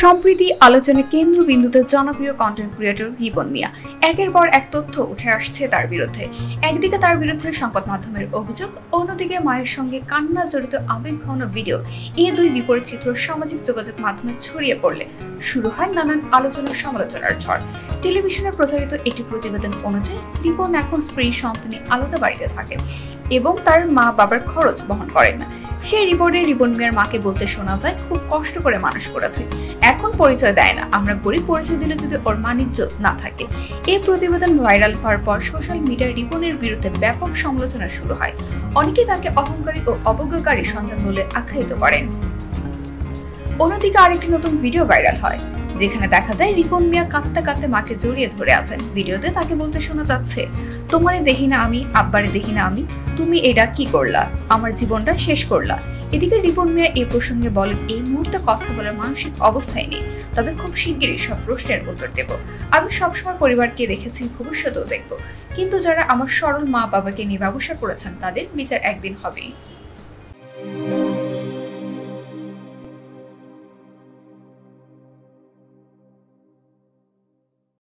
সম্প্রতি আলোচনার কেন্দ্রবিন্দুতে জনপ্রিয় কন্টেন্ট ক্রিয়েটর রিপন মিয়া। একের পর এক তথ্য উঠে আসছে তার বিরুদ্ধে। একদিকে তার বিরুদ্ধে সংবাদ মাধ্যমের অভিযোগ, অন্যদিকে মায়ের সঙ্গে কান্না জড়িত আবেগঘন ভিডিও। এই দুই বিপরীত চিত্র সামাজিক যোগাযোগ মাধ্যমে ছড়িয়ে পড়লে শুরু হয় নানান আলোচনা সমালোচনার ঝড়। টেলিভিশনে প্রচারিত একটি প্রতিবেদন অনুযায়ী রিপন এখন স্ত্রী সন্তানে আলাদা বাড়িতে থাকেন এবং তার মা বাবার খরচ বহন করেন না। সেই রিপোর্টে রিপন মিয়ার মাকে বলতে শোনা যায়, খুব কষ্ট করে মানুষ করেছে, এখন পরিচয় দেয় না, আমরা গরিব, পরিচয় দিলে যদি ওর মানিজ্য না থাকে। এই প্রতিবেদন ভাইরাল হওয়ার পর সোশ্যাল মিডিয়ায় রিপনের বিরুদ্ধে ব্যাপক সমালোচনা শুরু হয়। অনেকেই তাকে অহংকারী ও অবজ্ঞাকারী সন্তান বলে আখ্যায়িত করেন। অন্যদিকে আরেকটি নতুন ভিডিও ভাইরাল হয়, যেখানে দেখা যায় রিপন মিয়া কাঁদতে কাঁদতে মাকে জড়িয়ে ধরে আছেন। ভিডিওতে তাকে বলতে শোনা যাচ্ছে, তোমারে দেখি না আমি, আব্বারে দেখি না আমি, তুমি এটা কি করলা, আমার জীবনটা শেষ করলা। এদিকে রিপন মিয়া এই প্রসঙ্গে বলেন, এই মুহূর্তে কথা বলার মানসিক অবস্থায় নেই, তবে খুব শিগগিরই সব প্রশ্নের উত্তর দেব। আমি সবসময় পরিবারকে দেখেছি, ভবিষ্যতেও দেখব, কিন্তু যারা আমার সরল মা বাবাকে নিয়ে ব্যবসা করেছেন তাদের বিচার একদিন হবেই।